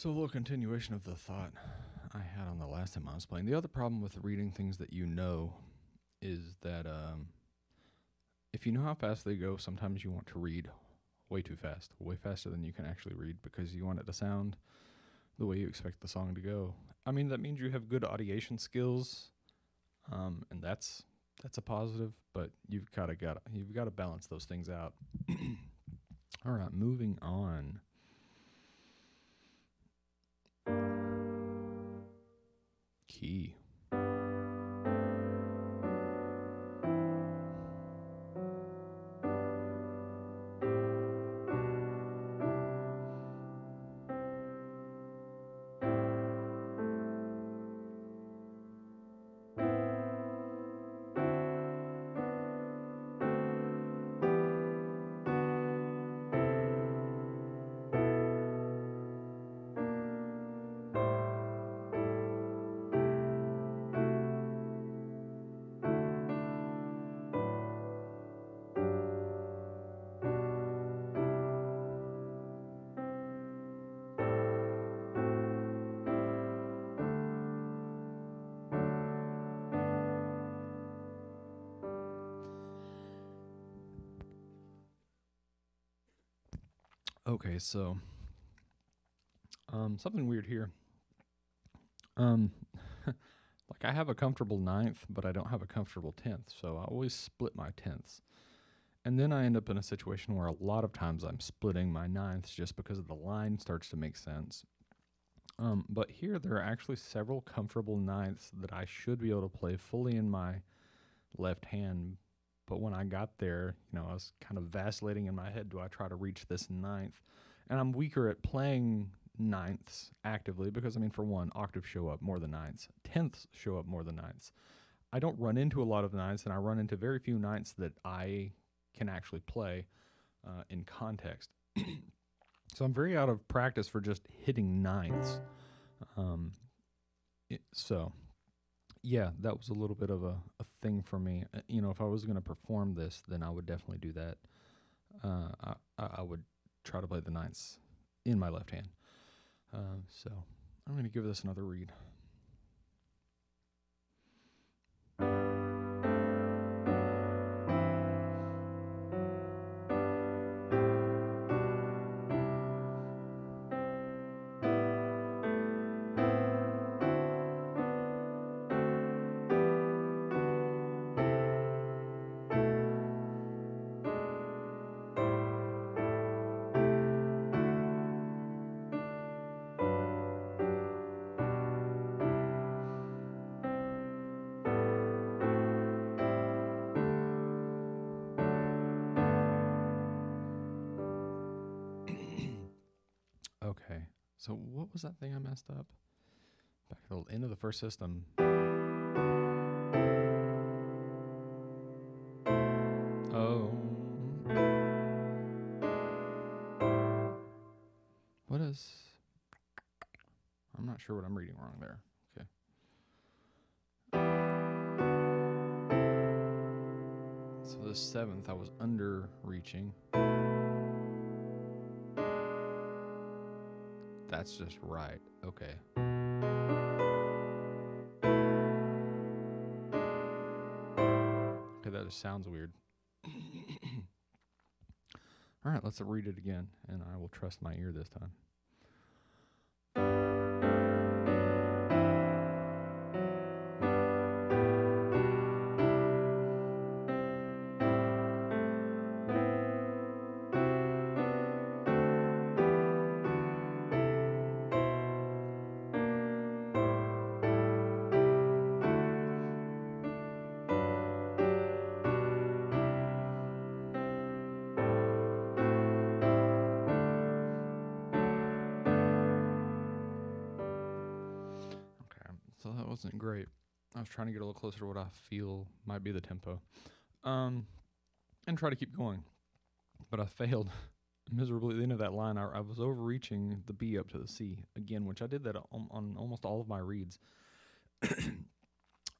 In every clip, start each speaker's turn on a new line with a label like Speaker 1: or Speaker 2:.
Speaker 1: So a little continuation of the thought I had on the last time I was playing. The other problem with reading things that you know is that if you know how fast they go, sometimes you want to read way too fast, way faster than you can actually read because you want it to sound the way you expect the song to go. I mean, that means you have good audiation skills, and that's a positive. But you've got to balance those things out. All right, moving on. Key. Okay, so something weird here. Like I have a comfortable ninth, but I don't have a comfortable tenth, so I always split my tenths. And then I end up in a situation where a lot of times I'm splitting my ninths just because the line starts to make sense. But here there are actually several comfortable ninths that I should be able to play fully in my left hand. But when I got there, I was kind of vacillating in my head. Do I try to reach this ninth? And I'm weaker at playing ninths actively because, for one, octaves show up more than ninths. Tenths show up more than ninths. I don't run into a lot of ninths, and I run into very few ninths that I can actually play in context. So I'm very out of practice for just hitting ninths. Yeah, that was a little bit of a thing for me. If I was going to perform this, then I would definitely do that. I would try to play the ninths in my left hand. So I'm going to give this another read. Okay, so what was that thing I messed up? Back at the end of the first system. Oh. What is... I'm not sure what I'm reading wrong there. Okay. So the seventh, I was under reaching. That's just right. Okay. Okay, that just sounds weird. All right, let's read it again, and I will trust my ear this time. So that wasn't great. I was trying to get a little closer to what I feel might be the tempo, and try to keep going. But I failed miserably at the end of that line. I was overreaching the B up to the C again, which I did that on almost all of my reads.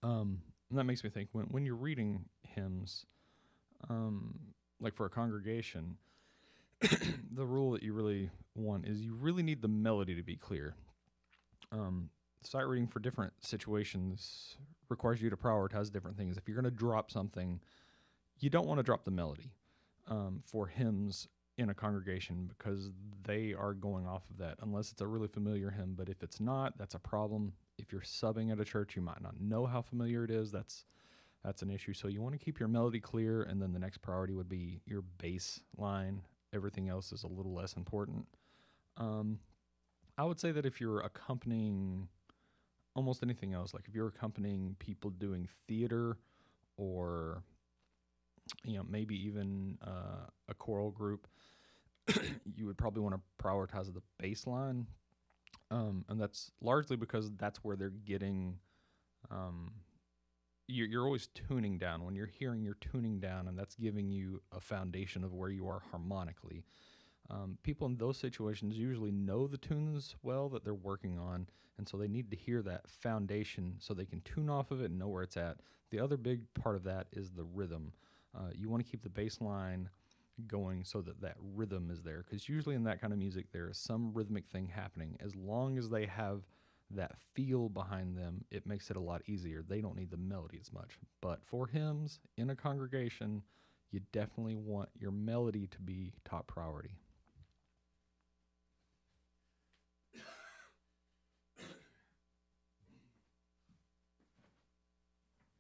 Speaker 1: And that makes me think, when you're reading hymns, like for a congregation, The rule that you really want is you really need the melody to be clear. Um, Sight reading for different situations requires you to prioritize different things. If you're going to drop something, you don't want to drop the melody for hymns in a congregation because they are going off of that unless it's a really familiar hymn. But if it's not, that's a problem. If you're subbing at a church, you might not know how familiar it is. That's an issue. So you want to keep your melody clear, and then the next priority would be your bass line. Everything else is a little less important. Um, I would say that if you're accompanying almost anything else, like if you're accompanying people doing theater or maybe even a choral group, you would probably want to prioritize the bass line, and that's largely because that's where they're getting. Um, you're always tuning down. When you're hearing, you're tuning down, and that's giving you a foundation of where you are harmonically. People in those situations usually know the tunes well that they're working on, and so they need to hear that foundation so they can tune off of it and know where it's at. The other big part of that is the rhythm. You want to keep the bass line going so that that rhythm is there, because usually in that kind of music there is some rhythmic thing happening. As long as they have that feel behind them, it makes it a lot easier. They don't need the melody as much. But for hymns in a congregation, you definitely want your melody to be top priority.